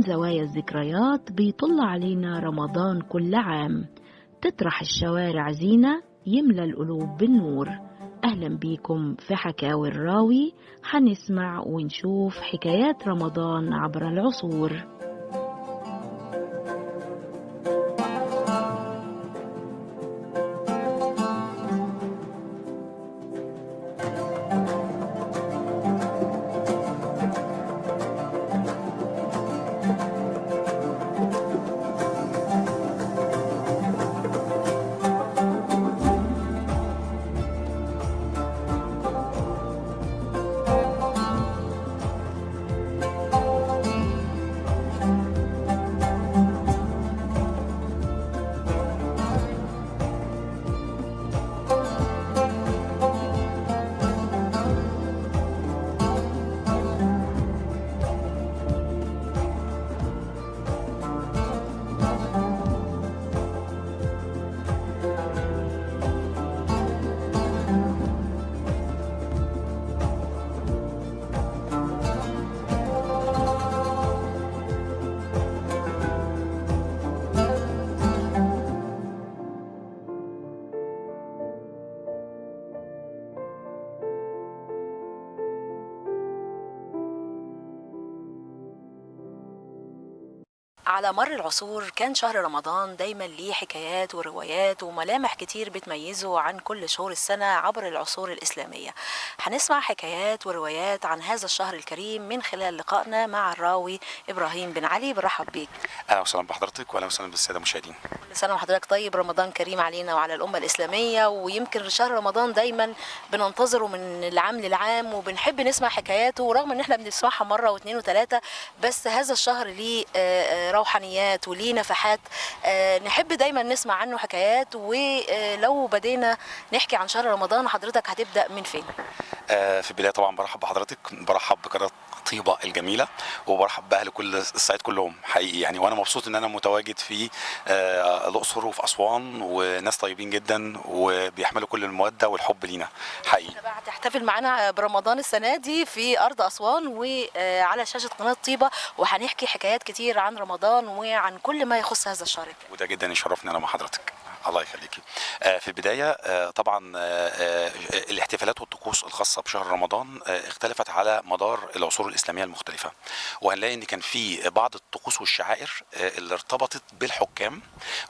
زوايا الذكريات بيطل علينا رمضان كل عام، تطرح الشوارع زينة، يملى القلوب بالنور. أهلا بيكم في حكاوي الراوي، هنسمع ونشوف حكايات رمضان عبر العصور. على مر العصور كان شهر رمضان دايما ليه حكايات وروايات وملامح كتير بتميزه عن كل شهور السنة عبر العصور الإسلامية. هنسمع حكايات وروايات عن هذا الشهر الكريم من خلال لقائنا مع الراوي إبراهيم بن علي. برحب بيك. اهلا وسهلا بحضرتك واهلا وسهلا بالساده المشاهدين. كل سنة وحضرتك طيب، رمضان كريم علينا وعلى الأمة الإسلامية، ويمكن شهر رمضان دايما بننتظره من العام للعام وبنحب نسمع حكاياته، رغم ان احنا بنسمعها مرة واثنين وثلاثة، بس هذا الشهر ليه روحانيات وليه نفحات. نحب دايما نسمع عنه حكايات. ولو بدينا نحكي عن شهر رمضان حضرتك هتبدأ من فين؟ في البدايه طبعا برحب بحضرتك، برحب بقناه طيبه الجميله، وبرحب باهل كل الصعيد كلهم حقيقي يعني. وانا مبسوط ان انا متواجد في الاقصر وفي اسوان، وناس طيبين جدا وبيحملوا كل الموده والحب لينا حقيقي. هتحتفل معانا برمضان السنه دي في ارض اسوان وعلى شاشه قناه طيبه، وهنحكي حكايات كتير عن رمضان وعن كل ما يخص هذا الشهر. وده جدا يشرفني انا مع حضرتك. الله يخليكي. في البداية طبعا الاحتفالات والطقوس الخاصة بشهر رمضان اختلفت على مدار العصور الإسلامية المختلفة، وهنلاقي ان كان في بعض الطقوس والشعائر اللي ارتبطت بالحكام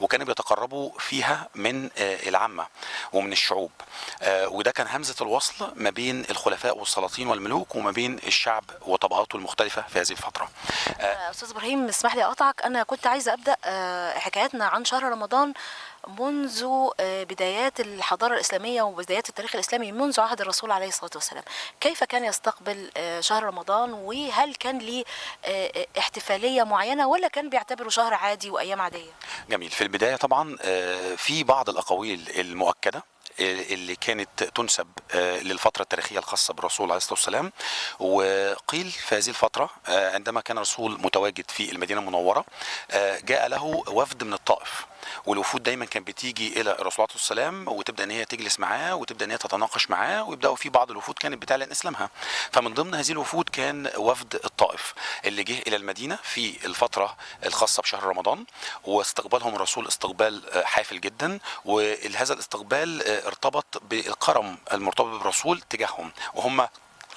وكانوا بيتقربوا فيها من العامة ومن الشعوب، وده كان همزة الوصل ما بين الخلفاء والسلاطين والملوك وما بين الشعب وطبقاته المختلفة في هذه الفترة. أستاذ إبراهيم اسمح لي أقطعك، أنا كنت عايزة أبدأ حكاياتنا عن شهر رمضان منذ بدايات الحضارة الإسلامية وبدايات التاريخ الإسلامي منذ عهد الرسول عليه الصلاة والسلام. كيف كان يستقبل شهر رمضان، وهل كان ليه احتفالية معينة ولا كان بيعتبره شهر عادي وأيام عادية؟ جميل. في البداية طبعا في بعض الأقاويل المؤكدة اللي كانت تنسب للفترة التاريخية الخاصة بالرسول عليه الصلاة والسلام، وقيل في هذه الفترة عندما كان الرسول متواجد في المدينة المنورة جاء له وفد من الطائف، والوفود دايما كان بتيجي الى الرسول عليه الصلاه والسلام وتبدا ان هي تجلس معاه وتبدا ان هي تتناقش معاه، ويبداوا في بعض الوفود كانت بتعلن اسلامها. فمن ضمن هذه الوفود كان وفد الطائف اللي جه الى المدينه في الفتره الخاصه بشهر رمضان، واستقبلهم الرسول استقبال حافل جدا، وهذا الاستقبال ارتبط بالكرم المرتبط بالرسول تجاههم، وهم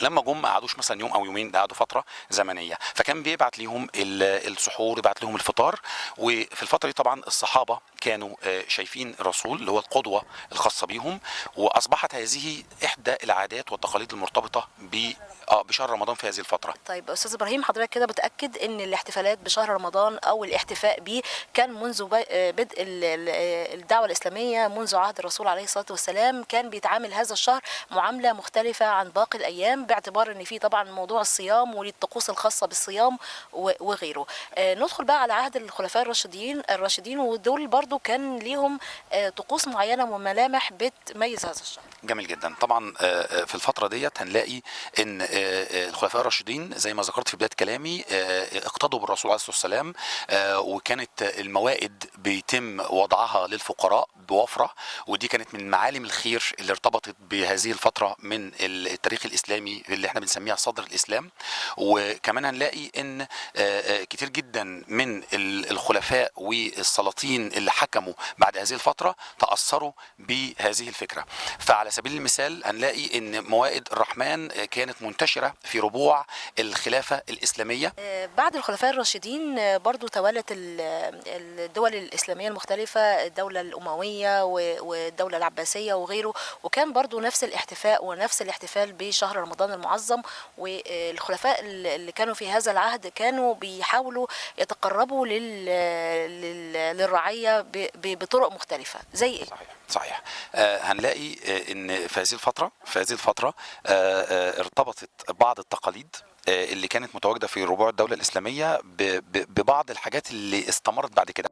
لما جم ما قعدوش مثلا يوم او يومين، ده قعدوا فتره زمنيه، فكان بيبعت ليهم السحور، يبعت لهم الفطار. وفي الفتره دي طبعا الصحابه كانوا شايفين الرسول اللي هو القدوه الخاصه بيهم، واصبحت هذه احدى العادات والتقاليد المرتبطه بشهر رمضان في هذه الفتره. طيب استاذ ابراهيم، حضرتك كده بتاكد ان الاحتفالات بشهر رمضان او الاحتفاء به كان منذ بدء الدعوه الاسلاميه منذ عهد الرسول عليه الصلاه والسلام، كان بيتعامل هذا الشهر معامله مختلفه عن باقي الايام، باعتبار ان في طبعا موضوع الصيام والطقوس الخاصه بالصيام وغيره. ندخل بقى على عهد الخلفاء الراشدين ودول برضو كان ليهم طقوس معينه وملامح بتميز هذا الشهر. جميل جدا. طبعا في الفتره ديت هنلاقي ان الخلفاء الراشدين زي ما ذكرت في بدايه كلامي اقتضوا بالرسول عليه الصلاه والسلام، وكانت الموائد بيتم وضعها للفقراء بوفره، ودي كانت من معالم الخير اللي ارتبطت بهذه الفتره من التاريخ الاسلامي اللي احنا بنسميها صدر الاسلام. وكمان هنلاقي ان كتير جدا من الخلفاء والسلاطين اللي حكموا بعد هذه الفتره تاثروا بهذه الفكره. فعلى سبيل المثال هنلاقي ان موائد الرحمن كانت منتشره في ربوع الخلافه الاسلاميه. بعد الخلفاء الراشدين برضو توالت الدول الاسلاميه المختلفه، الدوله الامويه والدوله العباسيه وغيره، وكان برضو نفس الاحتفاء ونفس الاحتفال بشهر رمضان المعظم. والخلفاء اللي كانوا في هذا العهد كانوا بيحاولوا يتقربوا للرعيه بطرق مختلفه. زي ايه؟ صحيح. هنلاقي ان في هذه الفتره ارتبطت بعض التقاليد اللي كانت متواجده في ربوع الدوله الاسلاميه ببعض الحاجات اللي استمرت بعد كده.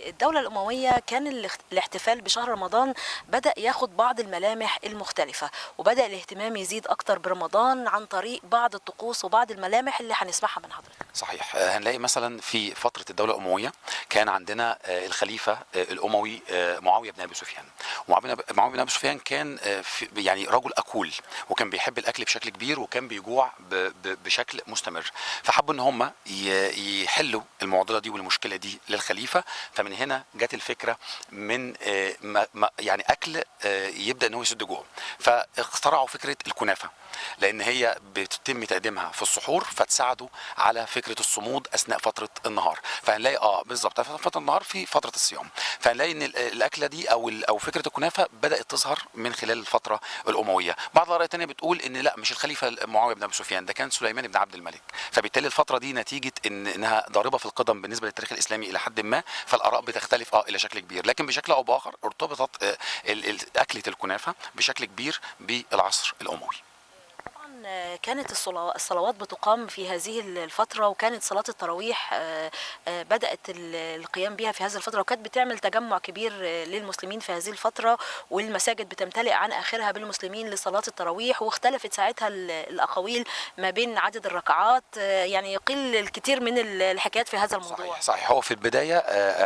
الدولة الأموية كان الاحتفال بشهر رمضان بدأ ياخد بعض الملامح المختلفة، وبدأ الاهتمام يزيد أكتر برمضان عن طريق بعض الطقوس وبعض الملامح اللي هنسمعها من حضرتك. صحيح. هنلاقي مثلا في فترة الدولة الأموية كان عندنا الخليفة الأموي معاوية بن أبي سفيان. معاوية بن أبي سفيان كان يعني رجل أكول، وكان بيحب الأكل بشكل كبير، وكان بيجوع بشكل مستمر. فحبوا إن هم يحلوا المعضلة دي والمشكلة دي للخليفة. فمن هنا جت الفكرة من يعني أكل يبدأ إن هو يسد جوعه. فاخترعوا فكرة الكنافة، لأن هي بتتم تقديمها في السحور فتساعده على فكرة الصمود أثناء فترة النهار. فهنلاقي بالظبط فترة النهار في فترة الصيام. فهنلاقي إن الأكلة دي أو فكرة الكنافة بدأت تظهر من خلال الفترة الأموية. بعض الآراء الثانية بتقول إن لا، مش الخليفة معاوية بن أبي سفيان، ده كان سليمان بن عبد الملك. فبالتالي الفترة دي نتيجة إنها ضاربة في القدم بالنسبة للتاريخ الإسلامي إلى حد ما، فالآراء بتختلف إلى شكل كبير، لكن بشكل أو بآخر ارتبطت أكلة الكنافة بشكل كبير بالعصر الأموي. كانت الصلوات بتقام في هذه الفترة، وكانت صلاة التراويح بدأت القيام بها في هذه الفترة، وكانت بتعمل تجمع كبير للمسلمين في هذه الفترة، والمساجد بتمتلئ عن آخرها بالمسلمين لصلاة التراويح. واختلفت ساعتها الأقاويل ما بين عدد الركعات، يعني يقل الكثير من الحكايات في هذا الموضوع. صحيح. هو في البداية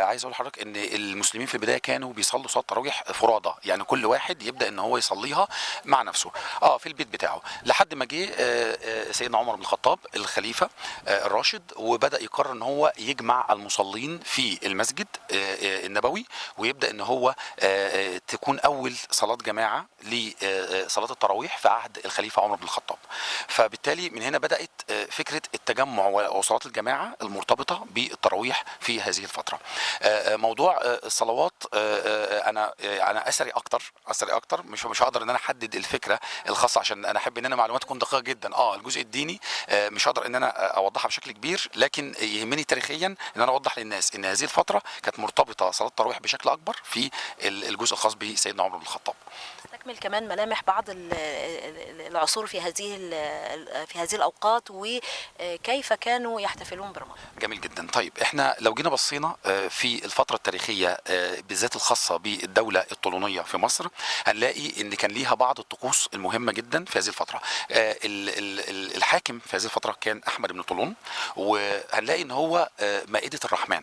عايز أقول لحضرتك إن المسلمين في البداية كانوا بيصلوا صلاة التراويح فرادى، يعني كل واحد يبدأ إن هو يصليها مع نفسه في البيت بتاعه، لحد ما جه سيدنا عمر بن الخطاب الخليفه الراشد، وبدا يقرر ان هو يجمع المصلين في المسجد النبوي، ويبدا ان هو تكون اول صلاه جماعه لصلاه التراويح في عهد الخليفه عمر بن الخطاب. فبالتالي من هنا بدات فكره التجمع وصلاه الجماعه المرتبطه بالتراويح في هذه الفتره. موضوع الصلوات انا اثري اكتر، مش هقدر ان انا احدد الفكره الخاصه، عشان انا احب ان انا معلومات تكون دقيقه جدا. الجزء الديني مش هقدر ان انا اوضحها بشكل كبير، لكن يهمني تاريخيا ان انا اوضح للناس ان هذه الفتره كانت مرتبطه صلاه التراويح بشكل اكبر في الجزء الخاص بسيدنا عمر بن الخطاب. نستكمل كمان ملامح بعض العصور في هذه الاوقات، وكيف كانوا يحتفلون برمضان. جميل جدا. طيب احنا لو جينا بصينا في الفتره التاريخيه بالذات الخاصه بالدوله الطولونيه في مصر، هنلاقي ان كان ليها بعض الطقوس المهمه جدا في هذه الفتره. الحاكم في هذه الفتره كان احمد بن طولون، وهنلاقي ان هو مائده الرحمن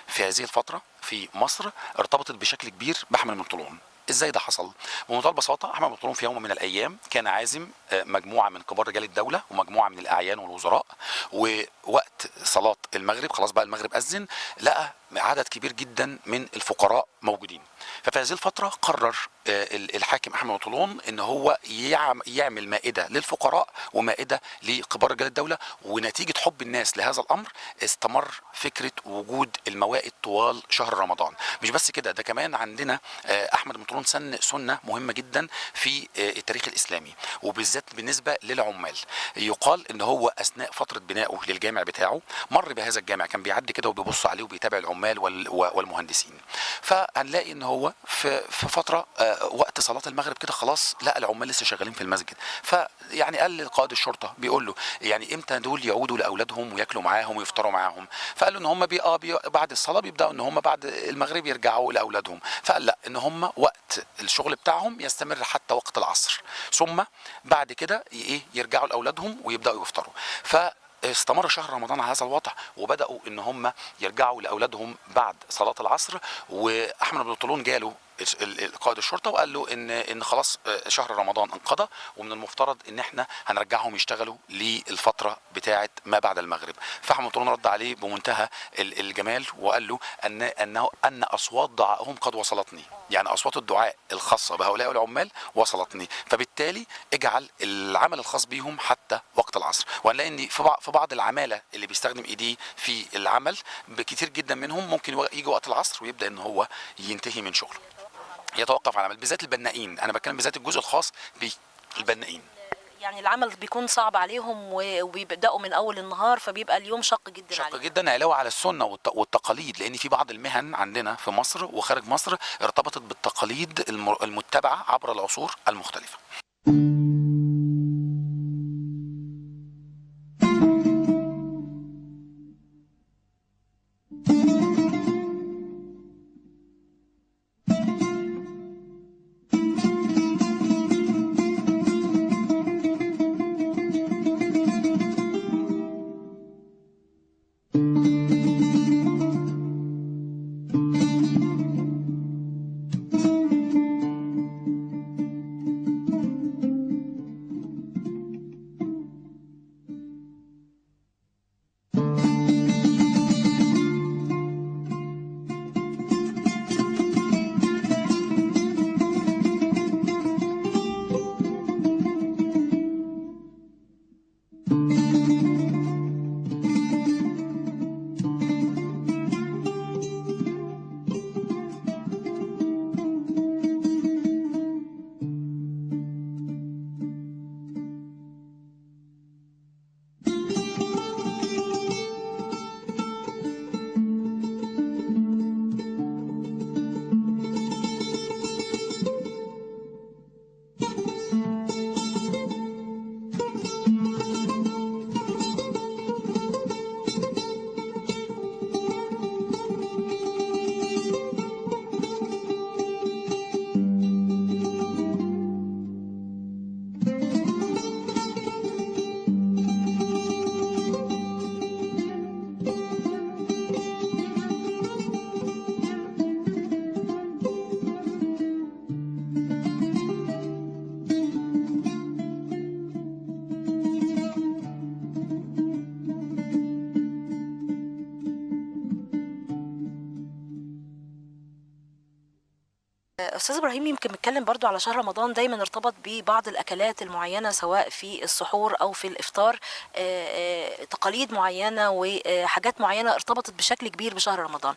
في هذه الفتره في مصر ارتبطت بشكل كبير باحمد بن طولون. ازاي ده حصل؟ بمنتهى البساطه، احمد بن طولون في يوم من الايام كان عازم مجموعه من كبار رجال الدوله ومجموعه من الاعيان والوزراء، ووقت صلاه المغرب خلاص بقى المغرب اذن، لقى عدد كبير جدا من الفقراء موجودين. ففي هذه الفتره قرر الحاكم احمد بن طولون ان هو يعمل مائده للفقراء ومائده لكبار رجال الدوله، ونتيجه حب الناس لهذا الامر استمر فكره وجود الموائد طوال شهر رمضان. مش بس كده، ده كمان عندنا احمد بن طولون سن سنه مهمه جدا في التاريخ الاسلامي، وبالذات بالنسبه للعمال. يقال ان هو اثناء فتره بنائه للجامع بتاعه مر بهذا الجامع، كان بيعدي كده وبيبص عليه وبيتابع العمال والمهندسين. فهنلاقي ان هو في فتره وقت صلاه المغرب كده خلاص لقى العمال لسه شغالين في المسجد، فيعني قال لقائد الشرطه بيقول له يعني امتى دول يعودوا لاولادهم وياكلوا معاهم ويفطروا معاهم؟ فقال له ان هم بعد الصلاه بيبداوا ان هم بعد المغرب يرجعوا لاولادهم. فقال لا، ان هم وقت الشغل بتاعهم يستمر حتى وقت العصر، ثم بعد كده يرجعوا لاولادهم ويبداوا يفطروا. استمر شهر رمضان على هذا الوضع، وبداوا ان هم يرجعوا لاولادهم بعد صلاه العصر. واحمد بن طولون جاله قائد الشرطه وقال له ان خلاص شهر رمضان انقضى، ومن المفترض ان احنا هنرجعهم يشتغلوا للفتره بتاعه ما بعد المغرب. فاحمد بن طولون رد عليه بمنتهى الجمال وقال له ان اصوات دعائهم قد وصلتني، يعني اصوات الدعاء الخاصه بهؤلاء العمال وصلتني، فبالتالي اجعل العمل الخاص بيهم حتى وقت العصر. وهنلاقي ان في بعض العماله اللي بيستخدم ايديه في العمل كتير جدا منهم ممكن يجي وقت العصر ويبدا ان هو ينتهي من شغله، يتوقف على العمل، بالذات البنائين. انا بتكلم بالذات الجزء الخاص بالبنائين، يعني العمل بيكون صعب عليهم وبيبداوا من اول النهار، فبيبقى اليوم شق جدا عليهم. شق جدا، علاوه على السنه والتقاليد، لان في بعض المهن عندنا في مصر وخارج مصر ارتبطت بالتقاليد المتبعه عبر العصور المختلفه. استاذ ابراهيم، يمكن بنتكلم برضو على شهر رمضان، دايما ارتبط ببعض الاكلات المعينه سواء في السحور او في الافطار، تقاليد معينه وحاجات معينه ارتبطت بشكل كبير بشهر رمضان.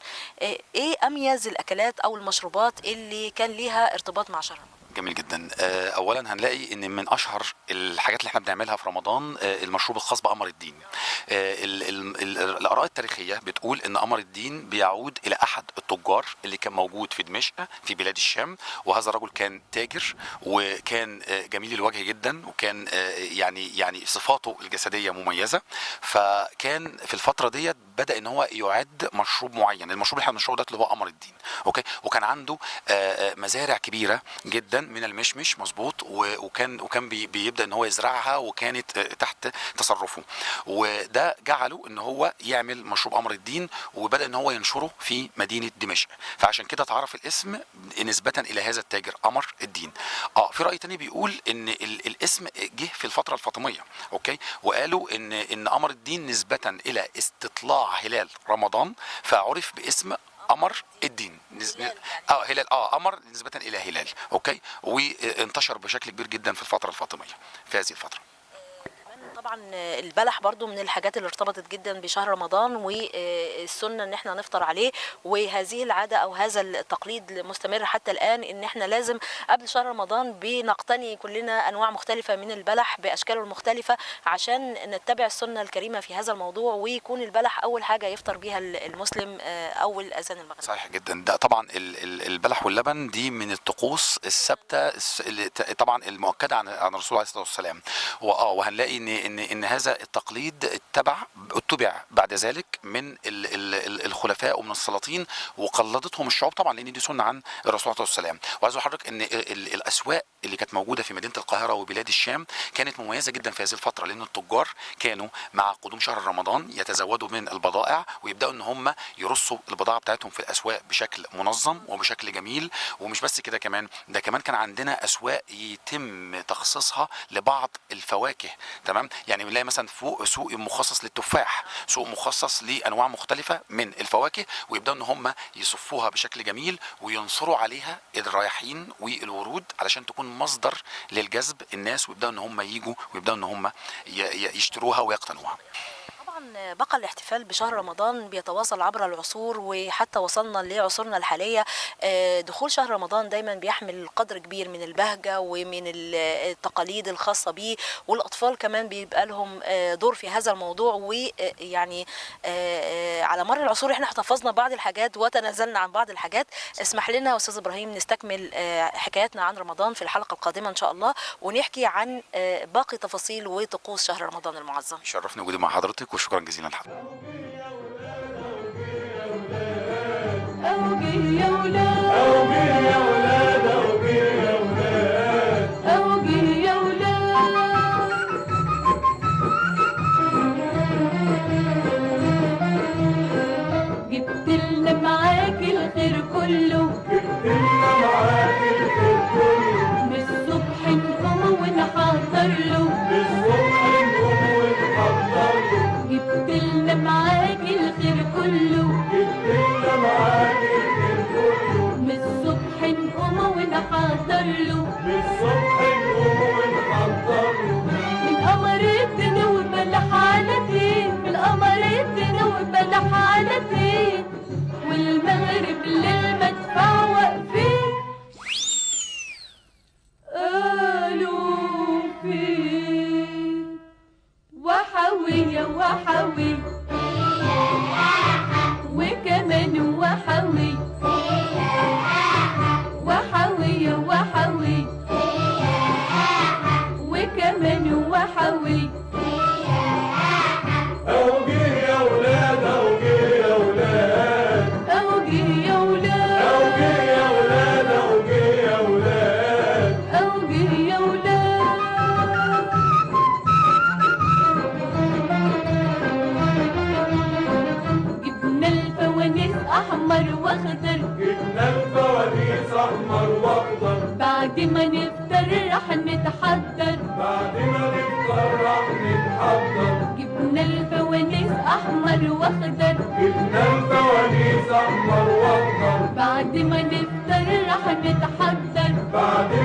ايه اميز الاكلات او المشروبات اللي كان ليها ارتباط مع شهر رمضان؟ جميل جدا. اولا هنلاقي ان من اشهر الحاجات اللي احنا بنعملها في رمضان المشروب الخاص بقمر الدين. الاراء التاريخيه بتقول ان قمر الدين بيعود الى احد التجار اللي كان موجود في دمشق في بلاد الشام، وهذا الرجل كان تاجر وكان جميل الوجه جدا، وكان يعني صفاته الجسديه مميزه. فكان في الفتره ديت بدا ان هو يعد مشروب معين، المشروب اللي احنا بنشربه ده اللي هو قمر الدين. اوكي، وكان عنده مزارع كبيره جدا من المشمش، مظبوط، وكان بيبدا ان هو يزرعها، وكانت تحت تصرفه، وده جعله ان هو يعمل مشروب قمر الدين، وبدا ان هو ينشره في مدينه دمشق. فعشان كده تعرف الاسم نسبه الى هذا التاجر قمر الدين. في راي تاني بيقول ان الاسم جه في الفتره الفاطميه، اوكي، وقالوا ان قمر الدين نسبه الى استطلاع هلال رمضان، فعرف باسم قمر الدين. هلال، قمر نسبة إلى هلال، أوكي، وانتشر بشكل كبير جدا في الفترة الفاطمية في هذه الفترة. طبعا البلح برضو من الحاجات اللي ارتبطت جدا بشهر رمضان، والسنة ان احنا نفطر عليه، وهذه العادة او هذا التقليد مستمر حتى الان، ان احنا لازم قبل شهر رمضان بنقتني كلنا انواع مختلفة من البلح باشكاله المختلفة عشان نتبع السنة الكريمة في هذا الموضوع، ويكون البلح اول حاجة يفطر بيها المسلم اول اذان المغرب. صحيح جدا. ده طبعا البلح واللبن دي من الطقوس الثابتة طبعا المؤكدة عن الرسول عليه الصلاة والسلام، وهنلاقي ان هذا التقليد اتبع بعد ذلك من الخلفاء ومن السلاطين، وقلدتهم الشعوب طبعا، لان دي سنه عن الرسول عليه الصلاه والسلام. وعايز احرك ان الاسواق اللي كانت موجوده في مدينه القاهره وبلاد الشام كانت مميزه جدا في هذه الفتره، لان التجار كانوا مع قدوم شهر رمضان يتزودوا من البضائع، ويبداوا ان هم يرصوا البضاعه بتاعتهم في الاسواق بشكل منظم وبشكل جميل. ومش بس كده، كمان ده كمان كان عندنا اسواق يتم تخصيصها لبعض الفواكه، تمام، يعني بنلاقي مثلا فوق سوق مخصص للتفاح، سوق مخصص لانواع مختلفه من الفواكه، ويبداوا ان هم يصفوها بشكل جميل وينصروا عليها الرايحين والورود علشان تكون مصدر للجذب الناس، ويبداوا ان هم يجوا ويبداوا ان هم يشتروها ويقتنوها. بقى الاحتفال بشهر رمضان بيتواصل عبر العصور، وحتى وصلنا لعصورنا الحالية. دخول شهر رمضان دايما بيحمل قدر كبير من البهجة ومن التقاليد الخاصة به، والأطفال كمان بيبقى لهم دور في هذا الموضوع. ويعني على مر العصور احنا احتفظنا بعض الحاجات وتنازلنا عن بعض الحاجات. اسمح لنا أستاذ إبراهيم نستكمل حكاياتنا عن رمضان في الحلقة القادمة إن شاء الله، ونحكي عن باقي تفاصيل وطقوس شهر رمضان المعظم. شرفني وجودي مع حضرتك، وشكرا جزيلا لحضرتك. أوجي يا ولاد، أوجي يا ولاد، أوجي يا ولاد، أوجي يا ولاد. جبت لنا معاك الخير كله، جبت لنا معاك الخير كله، من الصبح نقوم ونحضر له، من الصبح نقوم ونحضر له. جبت لنا معاك الخير كله، جبت لنا معاك الخير كله، من الصبح نقوم ونحضر له، من الصبح نقوم ونحضر له. من قمر الدين وبلح على دين، من قمر الدين وبلح على دين، والمغرب للمدفع واقفين. قالوا فين وحوية وحوي، وكمان وحوي، وحوية وحوي، وكمان وحوي. أوجي يا ولاد، أوجي يا ولاد، أوجي يا ولاد، أوجي يا ولاد، أوجي يا ولاد، أوجي يا ولاد. جبنا الفوانيس أحمر وأخضر، جبنا الفوانيس أحمر وأخضر، بعد ما نفطر رح نتحضر، بعد ما نفطر رح نتحضر. جبنا الفوانيس أحمر وأخضر، جبنا الفوانيس أحمر وأخضر، بعد ما نفطر رح نتحضر، بعد